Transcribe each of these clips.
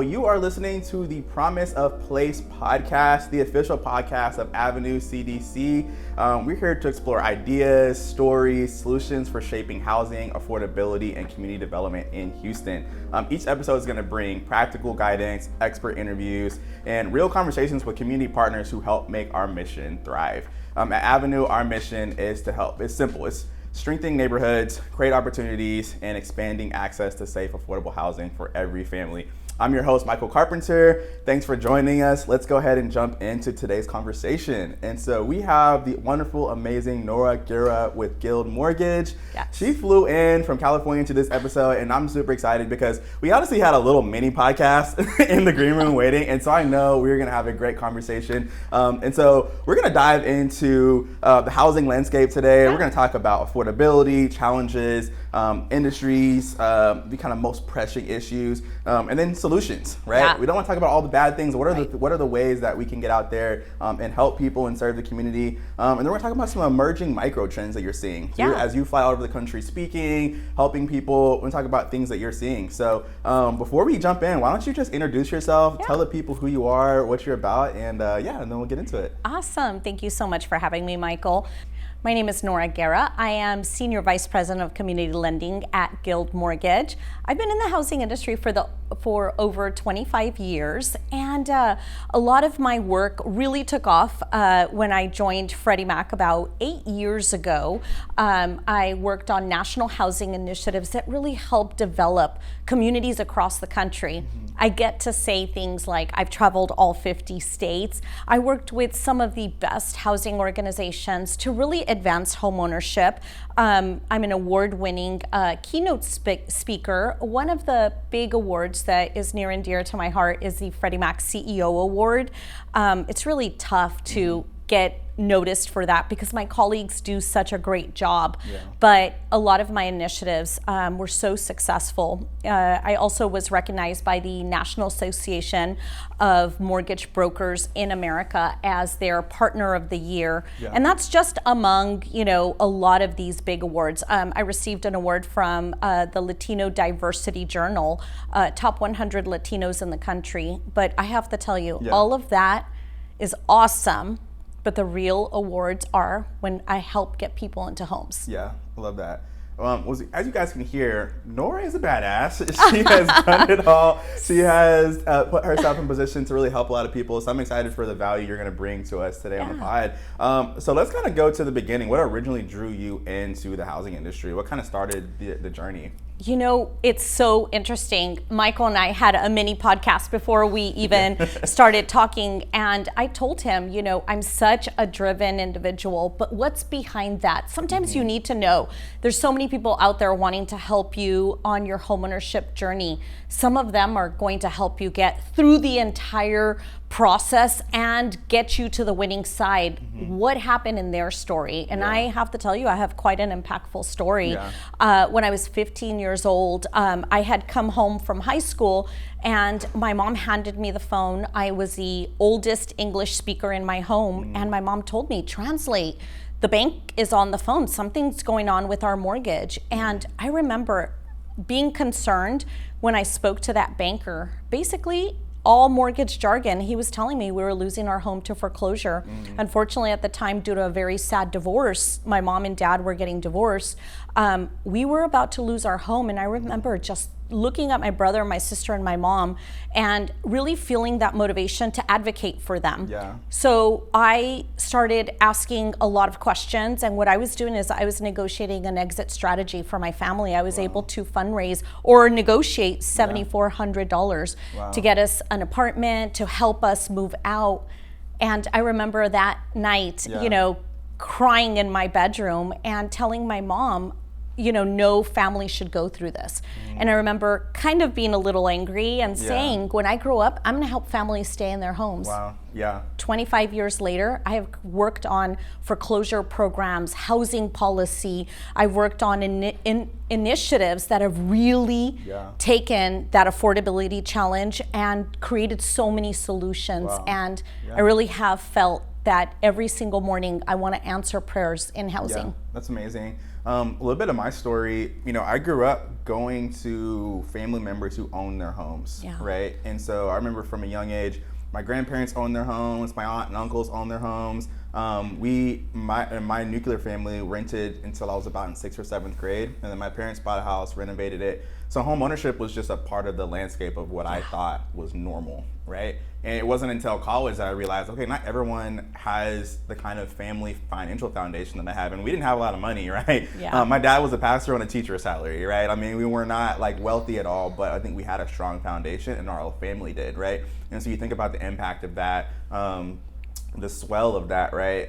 You are listening to the Promise of Place podcast, the official podcast of Avenue CDC. We're here to explore ideas, stories, solutions for shaping housing, affordability, and community development in Houston. Each episode is going to bring practical guidance, expert interviews, and real conversations with community partners who help make our mission thrive. At Avenue, our mission is to help. It's simple. It's strengthening neighborhoods, create opportunities, and expanding access to safe, affordable housing for every family. I'm your host, Michael Carpenter. Thanks for joining us. Let's go ahead and jump into today's conversation. And so we have the wonderful, amazing Nora Guerra with Guild Mortgage. Yes. She flew in from California to this episode, and I'm super excited because we honestly had a little mini podcast in the green room waiting. And so I know we're gonna have a great conversation. And so we're gonna dive into the housing landscape today. Yeah. We're gonna talk about affordability, challenges, industries, the kind of most pressing issues, and then solutions, right? Yeah. We don't want to talk about all the bad things. What are the ways that we can get out there and help people and serve the community? And then we're talking about some emerging microtrends that you're seeing. So Yeah. as you fly all over the country speaking, helping people, we're going to talk about things that you're seeing. So before we jump in, why don't you just introduce yourself, tell the people who you are, what you're about, and and then we'll get into it. Awesome. Thank you so much for having me, Michael. My name is Nora Guerra. I am Senior Vice President of Community Lending at Guild Mortgage. I've been in the housing industry for over 25 years, and a lot of my work really took off when I joined Freddie Mac about 8 years ago. I worked on national housing initiatives that really help develop communities across the country. I get to say things like I've traveled all 50 states. I worked with some of the best housing organizations to really advance homeownership. I'm an award-winning keynote speaker. One of the big awards that is near and dear to my heart is the Freddie Mac CEO Award. It's really tough to get noticed for that because my colleagues do such a great job. But a lot of my initiatives were so successful. I also was recognized by the National Association of Mortgage Brokers in America as their Partner of the Year. And that's just among, a lot of these big awards. I received an award from the Latino Diversity Journal, top 100 Latinos in the country. But I have to tell you, all of that is awesome. But the real awards are when I help get people into homes. Yeah, I love that. As you guys can hear, Nora is a badass. She has done it all. She has put herself in position to really help a lot of people. So I'm excited for the value you're going to bring to us today on the pod. So let's kind of go to the beginning. What originally drew you into the housing industry? What kind of started the journey? It's so interesting. Michael and I had a mini podcast before we even started talking, and I told him, I'm such a driven individual, but what's behind that? Sometimes you need to know. There's so many people out there wanting to help you on your homeownership journey. Some of them are going to help you get through the entire process and get you to the winning side. What happened in their story? And I have to tell you, I have quite an impactful story. When I was 15 years old, I had come home from high school and my mom handed me the phone. I was the oldest English speaker in my home, and my mom told me, translate. The bank is on the phone. Something's going on with our mortgage. And I remember being concerned when I spoke to that banker. Basically, all mortgage jargon. He was telling me we were losing our home to foreclosure. Unfortunately, at the time, due to a very sad divorce, my mom and dad were getting divorced. We were about to lose our home, and I remember just looking at my brother, my sister, and my mom, and really feeling that motivation to advocate for them. So I started asking a lot of questions, and what I was doing is I was negotiating an exit strategy for my family. I was able to fundraise or negotiate $7,400 to get us an apartment, to help us move out. And I remember that night, crying in my bedroom and telling my mom, no family should go through this. And I remember kind of being a little angry and saying, when I grow up, I'm gonna help families stay in their homes. 25 years later, I have worked on foreclosure programs, housing policy. I've worked on initiatives that have really taken that affordability challenge and created so many solutions. And I really have felt that every single morning I want to answer prayers in housing. Yeah, that's amazing. A little bit of my story, I grew up going to family members who own their homes, right? And so I remember from a young age, my grandparents owned their homes, my aunt and uncles owned their homes. My nuclear family rented until I was about in 6th or 7th grade, and then my parents bought a house, renovated it. So home ownership was just a part of the landscape of what I thought was normal, right? And it wasn't until college that I realized, okay, not everyone has the kind of family financial foundation that I have, and we didn't have a lot of money, right? Yeah. My dad was a pastor on a teacher's salary, right? I mean, we were not like wealthy at all, but I think we had a strong foundation, and our whole family did, right? And so you think about the impact of that, the swell of that, right?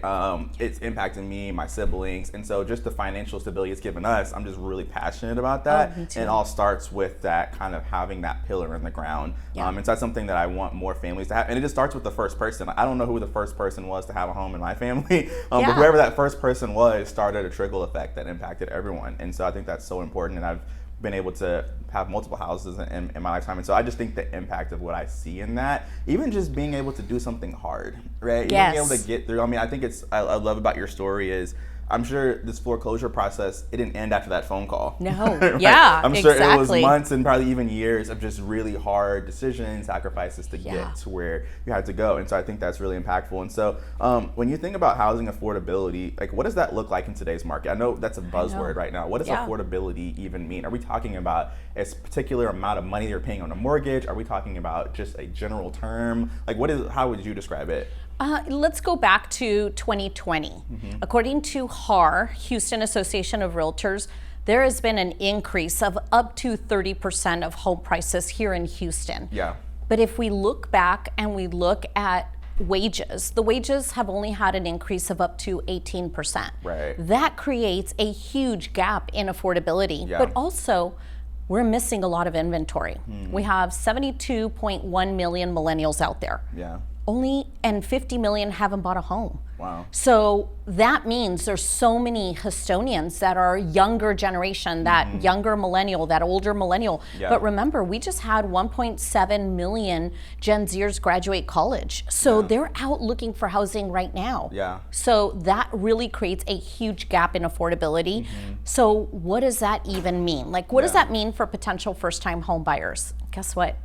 It's impacting me, my siblings, and so just the financial stability it's given us, I'm just really passionate about that. Me too. And it all starts with that kind of having that pillar in the ground. And so that's something that I want more families to have. And it just starts with the first person. I don't know who the first person was to have a home in my family, but whoever that first person was started a trickle effect that impacted everyone. And so I think that's so important, and I've been able to have multiple houses in my lifetime. And so I just think the impact of what I see in that, even just being able to do something hard, right? Yes. Being able to get through. I mean, I think I love about your story is, I'm sure this foreclosure process, it didn't end after that phone call. No, right? yeah, I'm sure exactly. it was months and probably even years of just really hard decisions, sacrifices to get to where you had to go. And so I think that's really impactful. And so when you think about housing affordability, like what does that look like in today's market? I know that's a buzzword right now. What does affordability even mean? Are we talking about a particular amount of money you're paying on a mortgage? Are we talking about just a general term? Like how would you describe it? Let's go back to 2020. According to HAR, Houston Association of Realtors, there has been an increase of up to 30% of home prices here in Houston. Yeah. But if we look back and we look at wages, the wages have only had an increase of up to 18%. Right. That creates a huge gap in affordability. But also, we're missing a lot of inventory. We have 72.1 million millennials out there. Yeah. And 50 million haven't bought a home. Wow. So that means there's so many Houstonians that are younger generation, that younger millennial, that older millennial. But remember, we just had 1.7 million Gen Zers graduate college. So they're out looking for housing right now. Yeah. So that really creates a huge gap in affordability. So what does that even mean? Like, what does that mean for potential first-time home buyers? Guess what?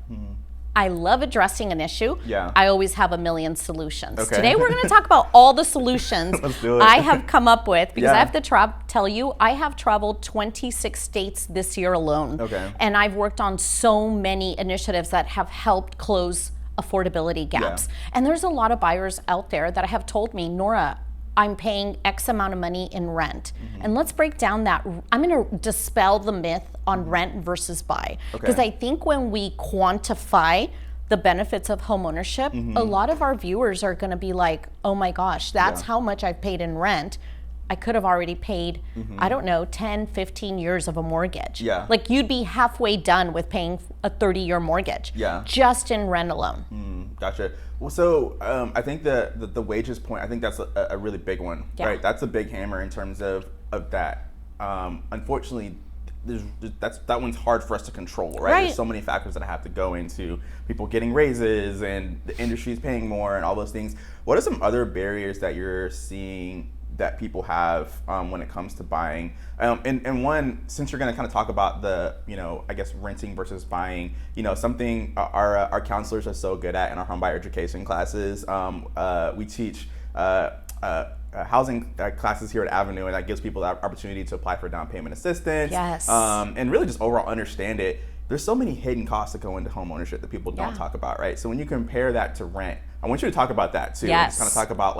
I love addressing an issue. I always have a million solutions. Today we're going to talk about all the solutions I have come up with, because I have to tell you, I have traveled 26 states this year alone. And I've worked on so many initiatives that have helped close affordability gaps. And there's a lot of buyers out there that have told me, Nora, I'm paying X amount of money in rent. And let's break down that. I'm going to dispel the myth on rent versus buy. Because I think when we quantify the benefits of home ownership, a lot of our viewers are going to be like, oh my gosh, that's how much I've paid in rent. I could have already paid, I don't know, 10, 15 years of a mortgage. Like you'd be halfway done with paying a 30-year mortgage just in rent alone. Gotcha. Well, so I think the wages point, I think that's a really big one, right? That's a big hammer in terms of that. Unfortunately, that one's hard for us to control, right? There's so many factors that have to go into people getting raises and the industry's paying more and all those things. What are some other barriers that you're seeing that people have when it comes to buying? And one, since you're going to kind of talk about the, I guess renting versus buying, something our counselors are so good at in our homebuyer education classes. We teach housing classes here at Avenue, and that gives people the opportunity to apply for down payment assistance. And really just overall understand it. There's so many hidden costs that go into home ownership that people don't talk about, right? So when you compare that to rent, I want you to talk about that too. Just kind of talk about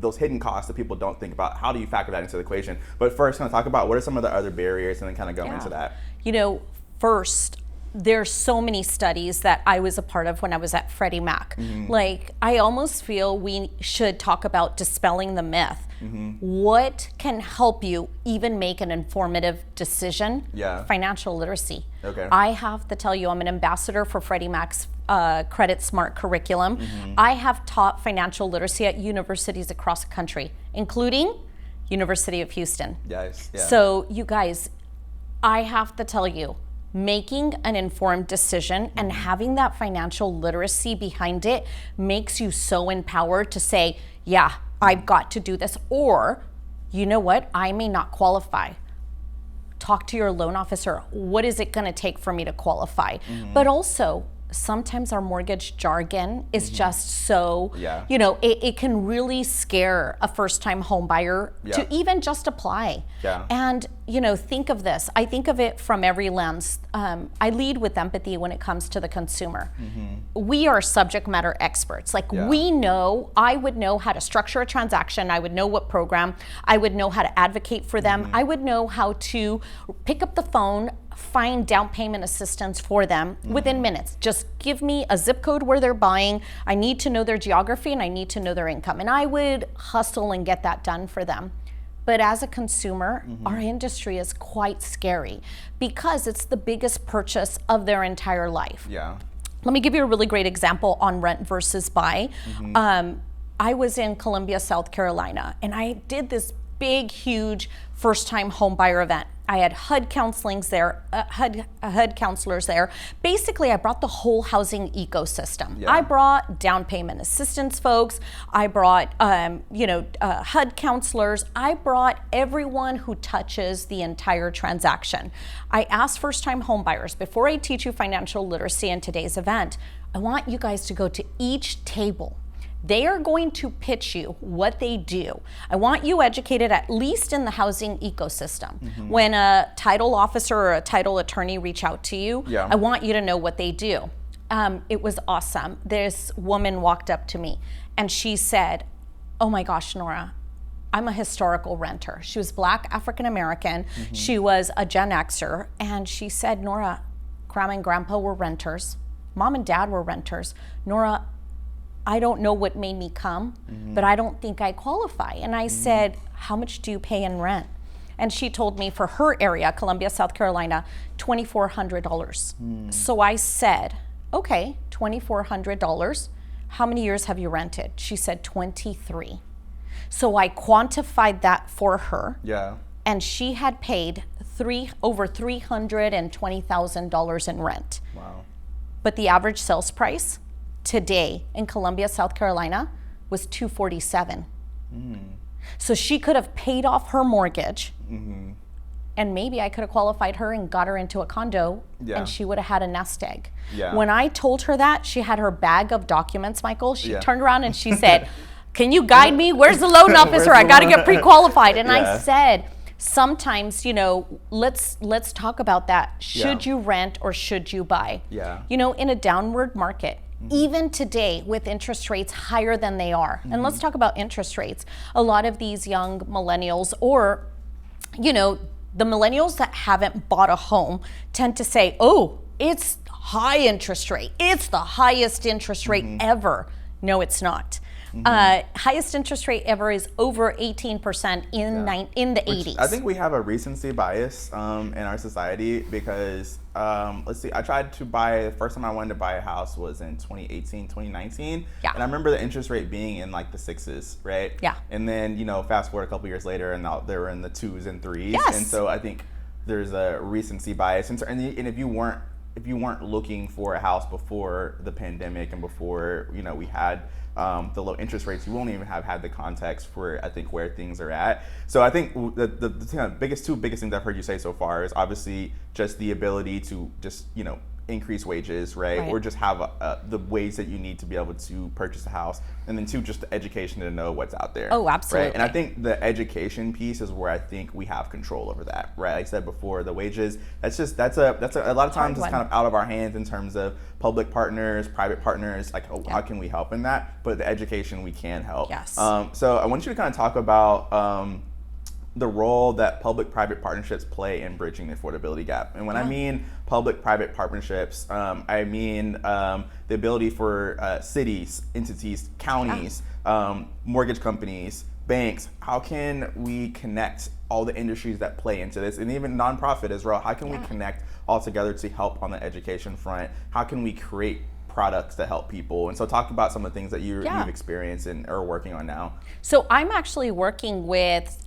those hidden costs that people don't think about. How do you factor that into the equation? But first, kind of talk about what are some of the other barriers, and then kind of go into that. First, there's so many studies that I was a part of when I was at Freddie Mac. Like, I almost feel we should talk about dispelling the myth. What can help you even make an informative decision? Financial literacy. I have to tell you, I'm an ambassador for Freddie Mac's Credit Smart curriculum. I have taught financial literacy at universities across the country, including University of Houston. So you guys, I have to tell you, making an informed decision and having that financial literacy behind it makes you so empowered to say, yeah, I've got to do this. Or, you know what, I may not qualify. Talk to your loan officer. What is it going to take for me to qualify? But also, sometimes our mortgage jargon is just so, you know, it can really scare a first-time home buyer to even just apply. And, you know, think of this. I think of it from every lens. I lead with empathy when it comes to the consumer. We are subject matter experts. Like we know, I would know how to structure a transaction. I would know what program. I would know how to advocate for them. I would know how to pick up the phone, find down payment assistance for them within minutes. Just give me a zip code where they're buying. I need to know their geography and I need to know their income. And I would hustle and get that done for them. But as a consumer, our industry is quite scary because it's the biggest purchase of their entire life. Let me give you a really great example on rent versus buy. I was in Columbia, South Carolina, and I did this big, huge first-time home buyer event. I had HUD counselors there. Basically, I brought the whole housing ecosystem. I brought down payment assistance folks. I brought, HUD counselors. I brought everyone who touches the entire transaction. I asked first-time home buyers, before I teach you financial literacy in today's event, I want you guys to go to each table. They are going to pitch you what they do. I want you educated at least in the housing ecosystem. When a title officer or a title attorney reach out to you, I want you to know what they do. It was awesome. This woman walked up to me and she said, oh my gosh, Nora, I'm a historical renter. She was Black, African American. She was a Gen Xer. And she said, Nora, Grandma and Grandpa were renters. Mom and Dad were renters. Nora, I don't know what made me come, but I don't think I qualify. And I said, how much do you pay in rent? And she told me for her area, Columbia, South Carolina, $2,400. So I said, okay, $2,400. How many years have you rented? She said 23. So I quantified that for her. And she had paid over $320,000 in rent. But the average sales price today in Columbia, South Carolina was $247. So she could have paid off her mortgage and maybe I could have qualified her and got her into a condo and she would have had a nest egg. When I told her that, she had her bag of documents, Michael. She turned around and she said, can you guide me? Where's the loan officer? I got to get pre-qualified. And I said, sometimes, you know, let's talk about that. Should you rent or should you buy? You know, in a downward market, even today with interest rates higher than they are. And let's talk about interest rates. A lot of these young millennials or, you know, the millennials that haven't bought a home tend to say, oh, it's high interest rate. It's the highest interest rate ever. No, it's not. Highest interest rate ever is over 18% in the 80s. I think we have a recency bias in our society because, let's see, I tried to buy, the first time I wanted to buy a house was in 2018, 2019. And I remember the interest rate being in like the 6s, right? And then, you know, fast forward a couple years later and now they were in the 2s and 3s. And so I think there's a recency bias. And if you weren't looking for a house before the pandemic and before, you know, we had the low interest rates, you won't even have had the context for, I think, where things are at. So I think the two biggest things I've heard you say so far is obviously just the ability to just, you know, increase wages, right? Or just have the ways that you need to be able to purchase a house. And then two, just the education to know what's out there. Oh, absolutely. Right? And I think the education piece is where I think we have control over that, right? Like I said before, the wages, that's a lot of times it's kind of out of our hands in terms of public partners, private partners, like how can we help in that? But the education, we can help. So I want you to kind of talk about the role that public-private partnerships play in bridging the affordability gap. And when I mean public-private partnerships, I mean the ability for cities, entities, counties, mortgage companies, banks. How can we connect all the industries that play into this, and even nonprofit as well? How can we connect all together to help on the education front? How can we create products that help people? And so talk about some of the things that you've experienced and are working on now. So I'm actually working with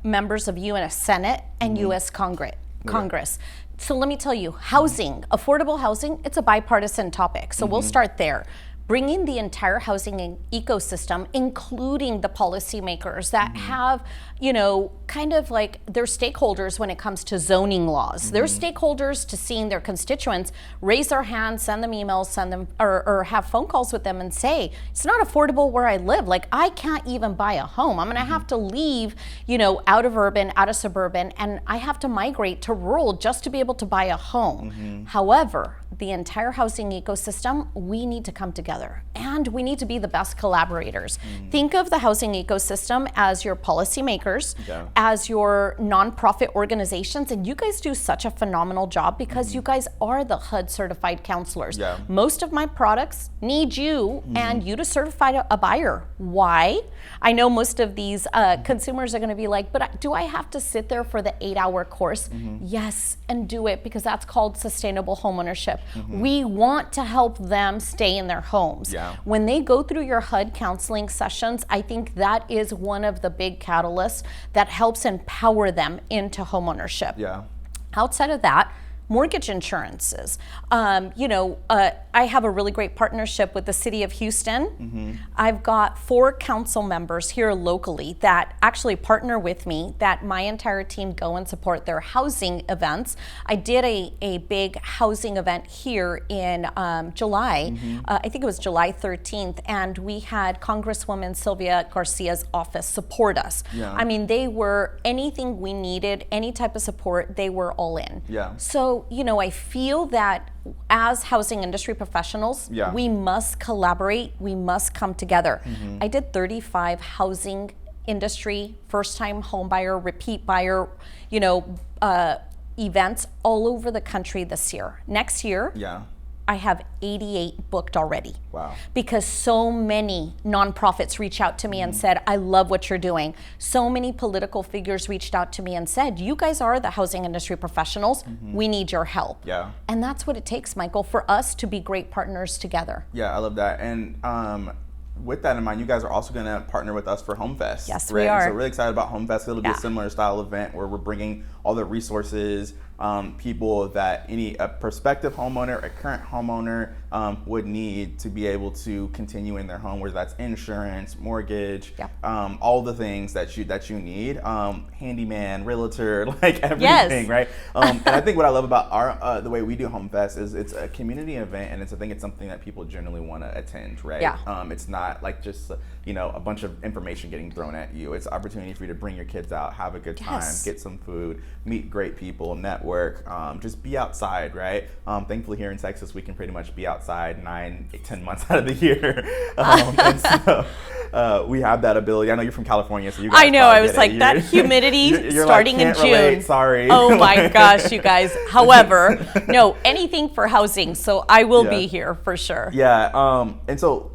members of U.S. Senate and U.S. Congress. So let me tell you, housing, affordable housing, it's a bipartisan topic. So we'll start there. Bringing the entire housing ecosystem, including the policymakers that have, kind of like they're stakeholders when it comes to zoning laws. They're stakeholders to seeing their constituents raise their hands, send them emails, send them or have phone calls with them and say, it's not affordable where I live. Like, I can't even buy a home. I'm gonna have to leave, out of urban, out of suburban, and I have to migrate to rural just to be able to buy a home. However, the entire housing ecosystem, we need to come together and we need to be the best collaborators. Think of the housing ecosystem as your policymakers, as your nonprofit organizations, and you guys do such a phenomenal job because you guys are the HUD certified counselors. Most of my products need you and you to certify a buyer. Why? I know most of these consumers are gonna be like, but do I have to sit there for the 8-hour course? Yes, and do it, because that's called sustainable homeownership. We want to help them stay in their homes. When they go through your HUD counseling sessions, I think that is one of the big catalysts that helps empower them into homeownership. Outside of that, mortgage insurances. I have a really great partnership with the city of Houston. I've got 4 council members here locally that actually partner with me, that my entire team go and support their housing events. I did a big housing event here in July. I think it was July 13th, and we had Congresswoman Sylvia Garcia's office support us. I mean, they were anything we needed, any type of support, they were all in. So, I feel that as housing industry professionals, we must collaborate, we must come together. I did 35 housing industry, first-time home buyer, repeat buyer, events all over the country this year. Next year, I have 88 booked already. Because so many nonprofits reached out to me and said, I love what you're doing. So many political figures reached out to me and said, you guys are the housing industry professionals. We need your help. And that's what it takes, Michael, for us to be great partners together. I love that. And with that in mind, you guys are also going to partner with us for HomeFest. Yes, we are. So really excited about HomeFest. It'll be a similar style event where we're bringing all the resources, people that a prospective homeowner, a current homeowner would need to be able to continue in their home, whether that's insurance, mortgage, all the things that you need, handyman, realtor, like everything, right? And I think what I love about the way we do HomeFest is it's a community event, and I think it's something that people generally want to attend, right? It's not like just a bunch of information getting thrown at you. It's an opportunity for you to bring your kids out, have a good time, get some food, meet great people, network, just be outside, right? Thankfully here in Texas, we can pretty much be outside 9-10 months out of the year. And so we have that ability. I know you're from California, so you guys I know, I was like, that humidity starting in June. Relate, sorry. Oh my gosh, you guys. However, no, anything for housing, so I will be here for sure. And so,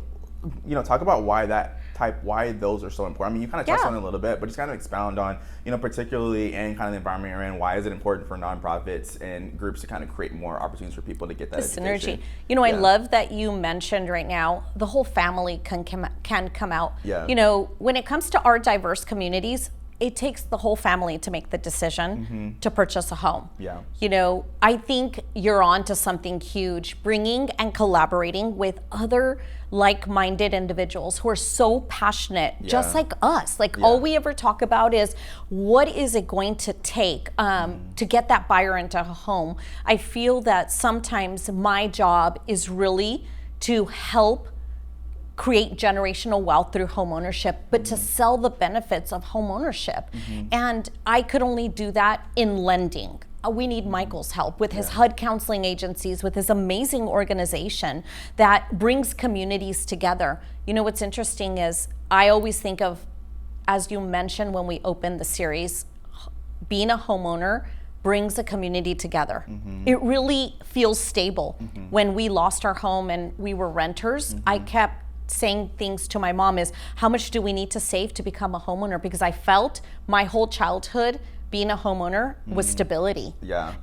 talk about why those are so important. I mean, you kind of touched on it a little bit, but just kind of expound on, particularly in kind of the environment you're in, why is it important for nonprofits and groups to kind of create more opportunities for people to get that education? Synergy. I love that you mentioned right now, the whole family can come out. When it comes to our diverse communities, it takes the whole family to make the decision to purchase a home. I think you're on to something huge, bringing and collaborating with other like-minded individuals who are so passionate, just like us. All we ever talk about is, what is it going to take to get that buyer into a home? I feel that sometimes my job is really to help create generational wealth through homeownership, but to sell the benefits of homeownership. And I could only do that in lending. We need Michael's help with his HUD counseling agencies, with his amazing organization that brings communities together. What's interesting is I always think of, as you mentioned when we opened the series, being a homeowner brings a community together. It really feels stable. When we lost our home and we were renters, I kept saying things to my mom is, how much do we need to save to become a homeowner? Because I felt my whole childhood being a homeowner was stability.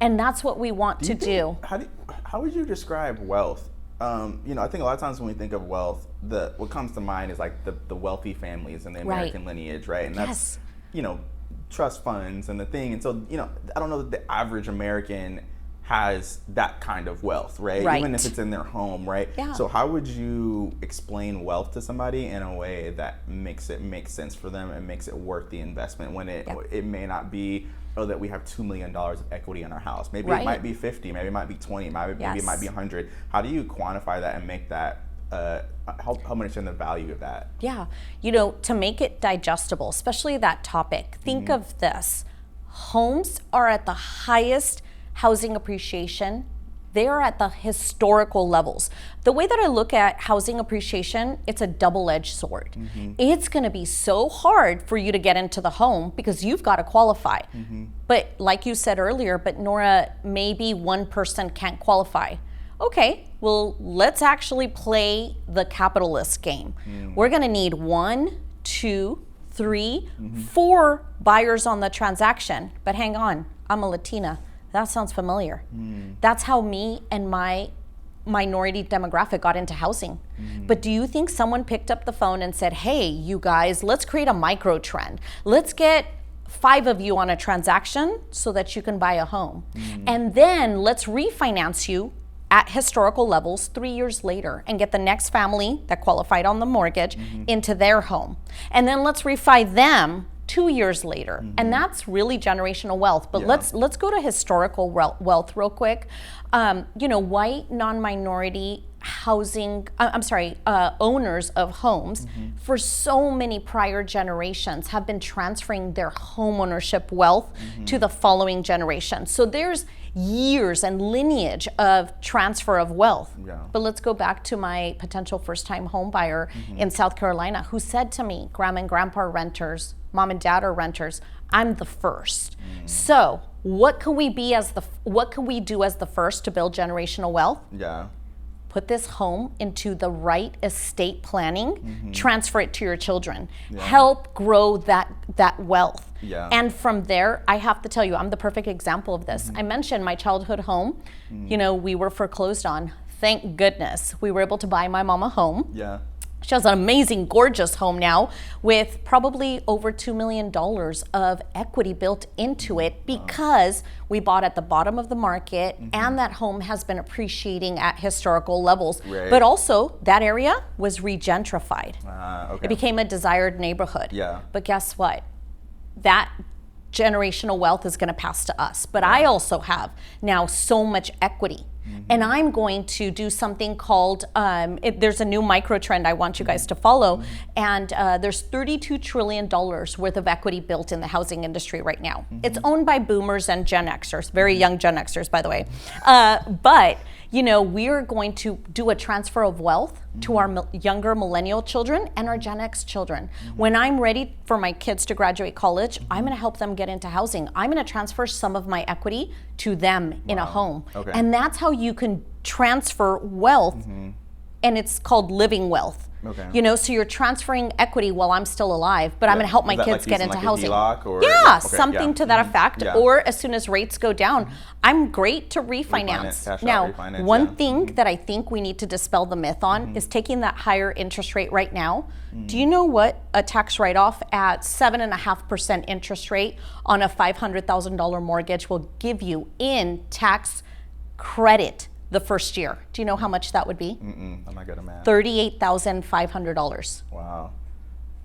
And that's what we want to do. How would you describe wealth? I think a lot of times when we think of wealth, what comes to mind is like the wealthy families and the American lineage, right? And that's, trust funds and the thing. And so, I don't know that the average American has that kind of wealth, right? Right. Even if it's in their home, right? Yeah. So how would you explain wealth to somebody in a way that makes it make sense for them and makes it worth the investment when it may not be, oh, that we have $2 million of equity in our house. Maybe it might be 50, maybe it might be 20, maybe it might be 100. How do you quantify that and make that, help understand the value of that? Yeah, to make it digestible, especially that topic, think of this. Homes are at the highest housing appreciation. They are at the historical levels. The way that I look at housing appreciation, it's a double-edged sword. It's gonna be so hard for you to get into the home because you've got to qualify. But like you said earlier, but Nora, maybe one person can't qualify. Okay, well, let's actually play the capitalist game. We're gonna need 1, 2, 3, 4 buyers on the transaction. But hang on, I'm a Latina. That sounds familiar. That's how me and my minority demographic got into housing. But do you think someone picked up the phone and said, hey, you guys, let's create a microtrend. Let's get 5 of you on a transaction so that you can buy a home. And then let's refinance you at historical levels 3 years later and get the next family that qualified on the mortgage into their home. And then let's refi them 2 years later. And that's really generational wealth. But let's go to historical wealth real quick. White non-minority housing, owners of homes for so many prior generations have been transferring their homeownership wealth to the following generation. So there's years and lineage of transfer of wealth. But let's go back to my potential first-time home buyer in South Carolina who said to me, grandma and grandpa are renters, mom and dad are renters, I'm the first. So what can we do as the first to build generational wealth? Put this home into the right estate planning, transfer it to your children, help grow that wealth. And from there, I have to tell you, I'm the perfect example of this. I mentioned my childhood home, we were foreclosed on. Thank goodness we were able to buy my mom a home. She has an amazing, gorgeous home now with probably over $2 million of equity built into it because we bought at the bottom of the market and that home has been appreciating at historical levels. But also, that area was regentrified. It became a desired neighborhood. But guess what? That generational wealth is going to pass to us. But I also have now so much equity. And I'm going to do something called, there's a new microtrend I want you guys to follow, and there's $32 trillion worth of equity built in the housing industry right now. It's owned by boomers and Gen Xers, very young Gen Xers, by the way. But we're going to do a transfer of wealth to our younger millennial children and our Gen X children. When I'm ready for my kids to graduate college, I'm gonna help them get into housing. I'm gonna transfer some of my equity to them in a home. And that's how you can transfer wealth, and it's called living wealth. So you're transferring equity while I'm still alive, but I'm going to help my kids get into housing. Something to that effect. Or as soon as rates go down, I'm great to refinance. Now, one thing that I think we need to dispel the myth on is taking that higher interest rate right now. Do you know what a tax write-off at 7.5% interest rate on a $500,000 mortgage will give you in tax credit the first year? Do you know how much that would be? I'm not good at math. $38,500. Wow.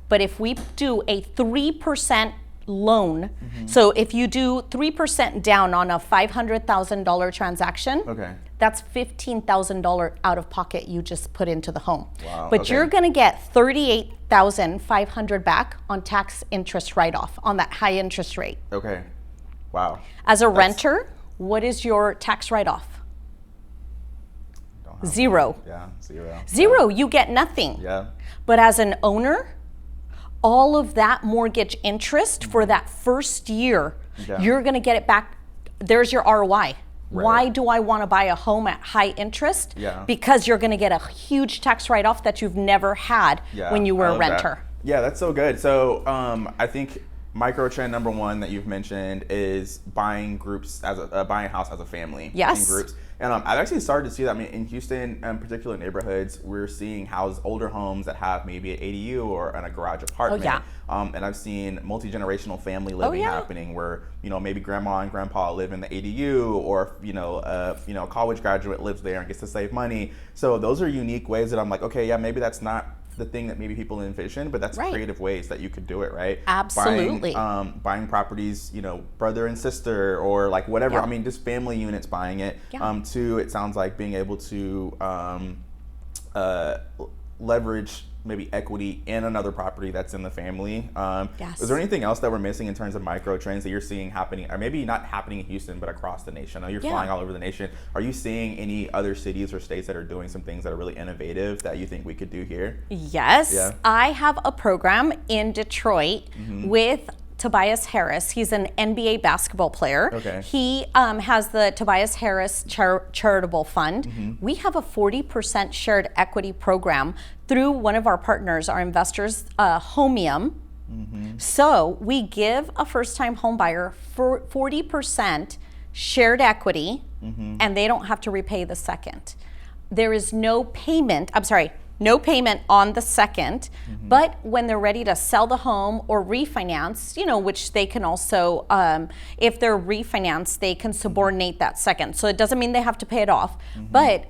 But if we do a 3% loan, so if you do 3% down on a $500,000 transaction, that's $15,000 out of pocket you just put into the home. But you're going to get $38,500 back on tax interest write-off on that high interest rate. Wow. As a renter, what is your tax write-off? Zero. Zero. You get nothing. But as an owner, all of that mortgage interest for that first year, you're going to get it back. There's your ROI. Why do I want to buy a home at high interest? Because you're going to get a huge tax write-off that you've never had when you were a renter. That's so good. So I think microtrend number one that you've mentioned is buying groups buying a house as a family. In groups. And I've actually started to see that. I mean, in Houston, particular neighborhoods, we're seeing older homes that have maybe an ADU or a garage apartment. Oh, yeah. And I've seen multi-generational family living happening where, maybe grandma and grandpa live in the ADU, or, a college graduate lives there and gets to save money. So those are unique ways that I'm like, okay, yeah, maybe that's not the thing that maybe people envision, but that's creative ways that you could do it, right? Absolutely. Buying properties, brother and sister, or like whatever. I mean, just family units buying it. Two, it sounds like being able to leverage maybe equity in another property that's in the family. Is there anything else that we're missing in terms of micro trends that you're seeing happening, or maybe not happening in Houston, but across the nation? I know you're flying all over the nation. Are you seeing any other cities or states that are doing some things that are really innovative that you think we could do here? Yes. Yeah. I have a program in Detroit with Tobias Harris. He's an NBA basketball player. Okay. He has the Tobias Harris Charitable Fund. We have a 40% shared equity program through one of our partners, our investors, Homium. So we give a first-time home buyer 40% shared equity, and they don't have to repay the second. There is no payment on the second, but when they're ready to sell the home or refinance, which they can also, if they're refinanced, they can subordinate that second. So it doesn't mean they have to pay it off, but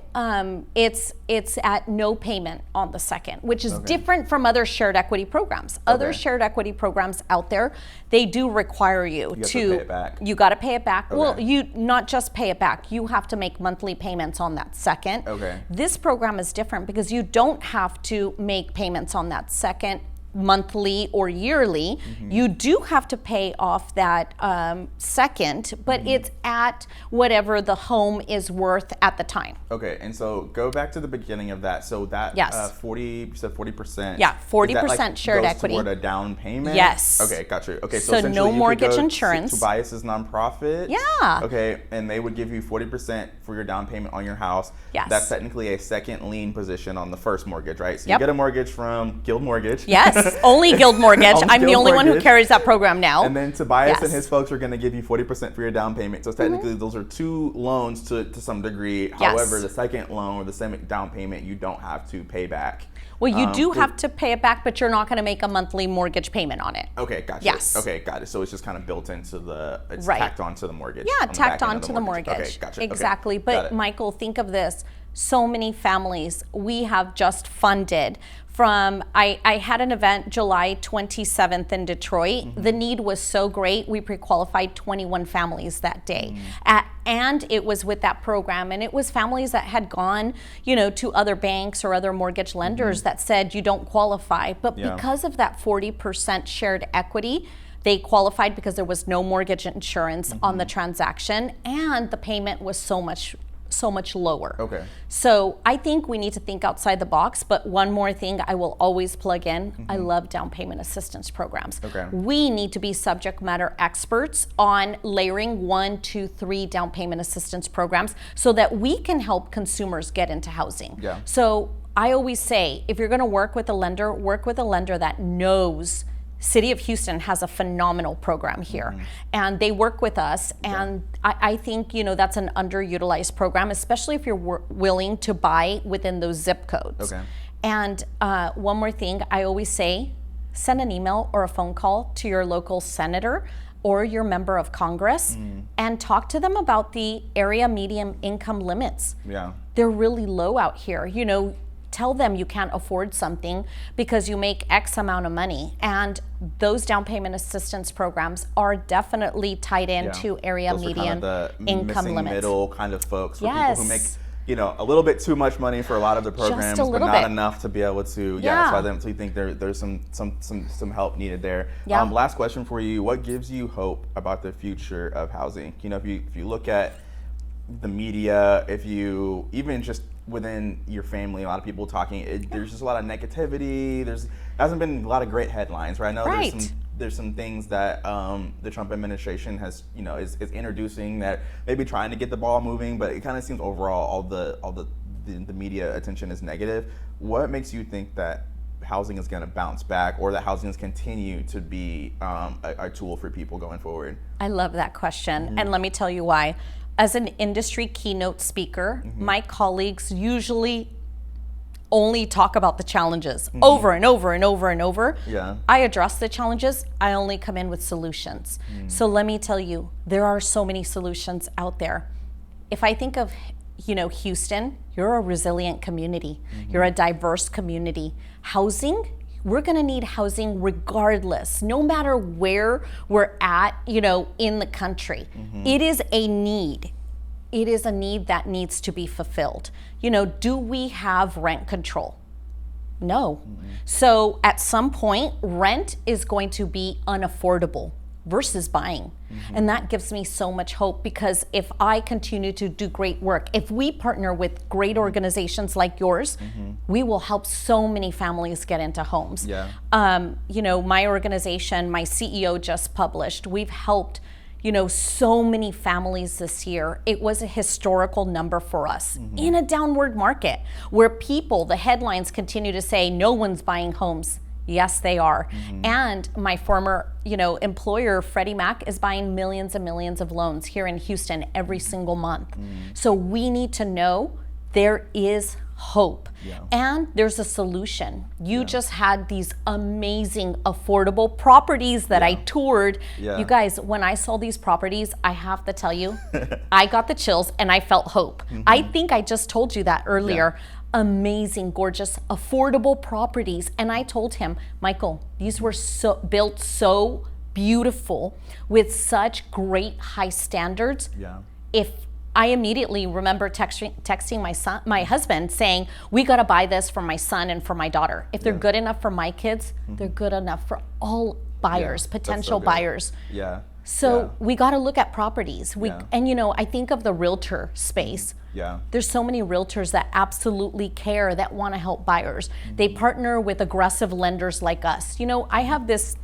it's at no payment on the second, which is different from other shared equity programs. Other shared equity programs out there, they do require you to pay it back. You got to pay it back. Well, you not just pay it back, you have to make monthly payments on that second. This program is different because you don't have to make payments on that second monthly or yearly. You do have to pay off that second, but it's at whatever the home is worth at the time. Okay, and so go back to the beginning of that. So that 40%. Yeah, 40% shared goes equity. Toward a down payment? Yes. Okay, gotcha. Okay, so no mortgage insurance. Tobias's nonprofit. Yeah. Okay, and they would give you 40% for your down payment on your house. Yes. That's technically a second lien position on the first mortgage, right? So you get a mortgage from Guild Mortgage. Yes. Only Guild Mortgage. I'm the only one who carries that program now. And then Tobias and his folks are going to give you 40% for your down payment. So technically those are two loans to some degree. However, the second loan or the second down payment, you don't have to pay back. Well, you do have to pay it back, but you're not going to make a monthly mortgage payment on it. Okay, gotcha. Yes. Okay, got it. So it's just kind of built into it's tacked onto the mortgage. Yeah, tacked onto the mortgage. Okay, gotcha. Exactly. Okay, but Michael, think of this. So many families we have just funded from, I had an event July 27th in Detroit. The need was so great, we pre-qualified 21 families that day. And it was with that program, and it was families that had gone, to other banks or other mortgage lenders that said you don't qualify. But because of that 40% shared equity, they qualified because there was no mortgage insurance on the transaction, and the payment was so much lower. Okay. So I think we need to think outside the box, but one more thing I will always plug in, I love down payment assistance programs. Okay. We need to be subject matter experts on layering 1, 2, 3 down payment assistance programs so that we can help consumers get into housing. Yeah. So I always say, if you're gonna work with a lender that knows. City of Houston has a phenomenal program here, and they work with us, and I think that's an underutilized program, especially if you're willing to buy within those zip codes. Okay. And one more thing, I always say, send an email or a phone call to your local senator or your member of Congress and talk to them about the area median income limits. Yeah. They're really low out here. Tell them you can't afford something because you make X amount of money. And those down payment assistance programs are definitely tied into area those median are kind of the income limits. Middle kind of folks, for Yes. people who make a little bit too much money for a lot of the programs, but not enough to be able to. So I think there's some help needed there. Yeah. Last question for you: what gives you hope about the future of housing? If you look at the media, if you even just within your family, a lot of people talking, there's just a lot of negativity. There hasn't been a lot of great headlines, right? I know there's some things that the Trump administration has, is introducing that maybe trying to get the ball moving, but it kind of seems overall all the media attention is negative. What makes you think that housing is going to bounce back, or that housing is continue to be a tool for people going forward? I love that question, and let me tell you why. as an industry keynote speaker, my colleagues usually only talk about the challenges over and over and over and over. Yeah. I address the challenges. I only come in with solutions. So let me tell you, there are so many solutions out there. If I think of, Houston, you're a resilient community. You're a diverse community. Housing, we're gonna need housing regardless, no matter where we're at, in the country. It is a need. It is a need that needs to be fulfilled. Do we have rent control? No. So at some point, rent is going to be unaffordable versus buying. And that gives me so much hope, because if I continue to do great work, if we partner with great organizations like yours, we will help so many families get into homes. Yeah. My organization, my CEO just published, we've helped so many families this year. It was a historical number for us in a downward market where the headlines continue to say no one's buying homes. Yes, they are. And my former, employer, Freddie Mac, is buying millions and millions of loans here in Houston every single month. So we need to know there is hope. And there's a solution. You just had these amazing affordable properties that I toured. You guys, when I saw these properties, I have to tell you, I got the chills and I felt hope. I think I just told you that earlier. Amazing, gorgeous, affordable properties. And I told him, Michael, these were built so beautiful with such great high standards. If I immediately remember texting my husband saying, we got to buy this for my son and for my daughter. If they're good enough for my kids, they're good enough for all buyers, potential buyers. So we got to look at properties. And I think of the realtor space. There's so many realtors that absolutely care, that want to help buyers. They partner with aggressive lenders like us. I have this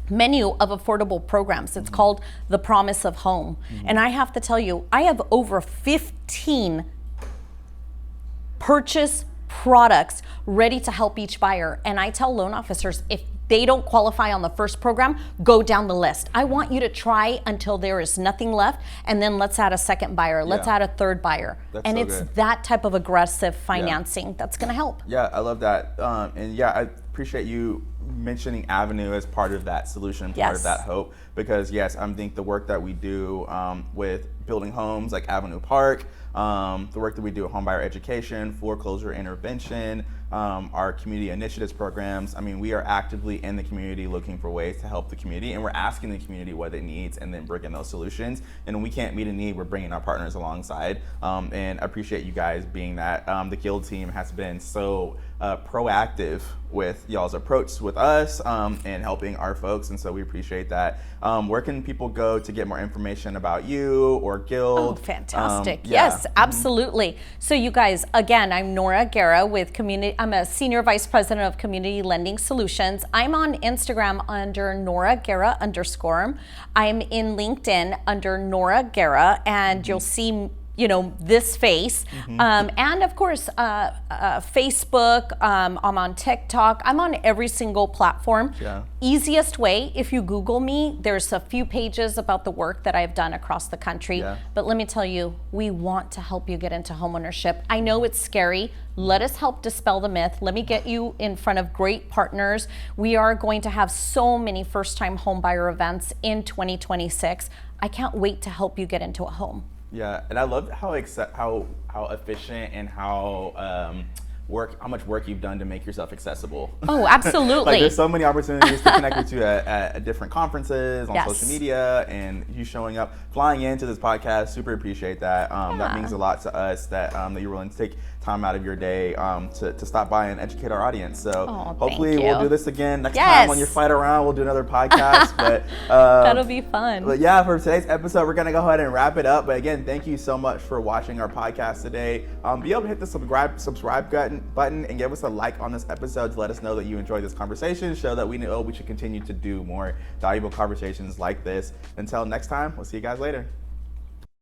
menu of affordable programs. It's called The Promise of Home. And I have to tell you, I have over 15 purchase products ready to help each buyer. And I tell loan officers, if they don't qualify on the first program, go down the list. I want you to try until there is nothing left, and then let's add a second buyer, let's add a third buyer. And it's that type of aggressive financing that's gonna help. I love that. And I appreciate you mentioning Avenue as part of that solution, part of that hope, because I think the work that we do with building homes like Avenue Park, the work that we do at homebuyer education, foreclosure intervention, our community initiatives programs. I mean, we are actively in the community looking for ways to help the community, and we're asking the community what it needs and then bringing those solutions. And when we can't meet a need, we're bringing our partners alongside. And I appreciate you guys being that. The Guild team has been so proactive with y'all's approach with us and helping our folks, and so we appreciate that. Where can people go to get more information about you or Guild? Oh, fantastic. Yes, absolutely. So you guys, again, I'm Nora Guerra with I'm a Senior Vice President of Community Lending Solutions. I'm on Instagram under Nora Guerra _. I'm in LinkedIn under Nora Guerra, and you'll see this face. And of course, Facebook, I'm on TikTok, I'm on every single platform. Easiest way, if you Google me, there's a few pages about the work that I've done across the country. But let me tell you, we want to help you get into homeownership. I know it's scary. Let us help dispel the myth. Let me get you in front of great partners. We are going to have so many first-time homebuyer events in 2026. I can't wait to help you get into a home. And I love how efficient and how much work you've done to make yourself accessible. Oh, absolutely. There's so many opportunities to connect with you at different conferences, on social media, and you showing up, flying into this podcast. Super appreciate that. That means a lot to us that you're willing to take time out of your day to stop by and educate our audience. So hopefully we'll do this again next time on your flight around. We'll do another podcast. But that'll be fun. But for today's episode, we're gonna go ahead and wrap it up. But again, thank you so much for watching our podcast today. Be able to hit the subscribe button and give us a like on this episode to let us know that you enjoyed this conversation. Show that we know we should continue to do more valuable conversations like this. Until next time, we'll see you guys later.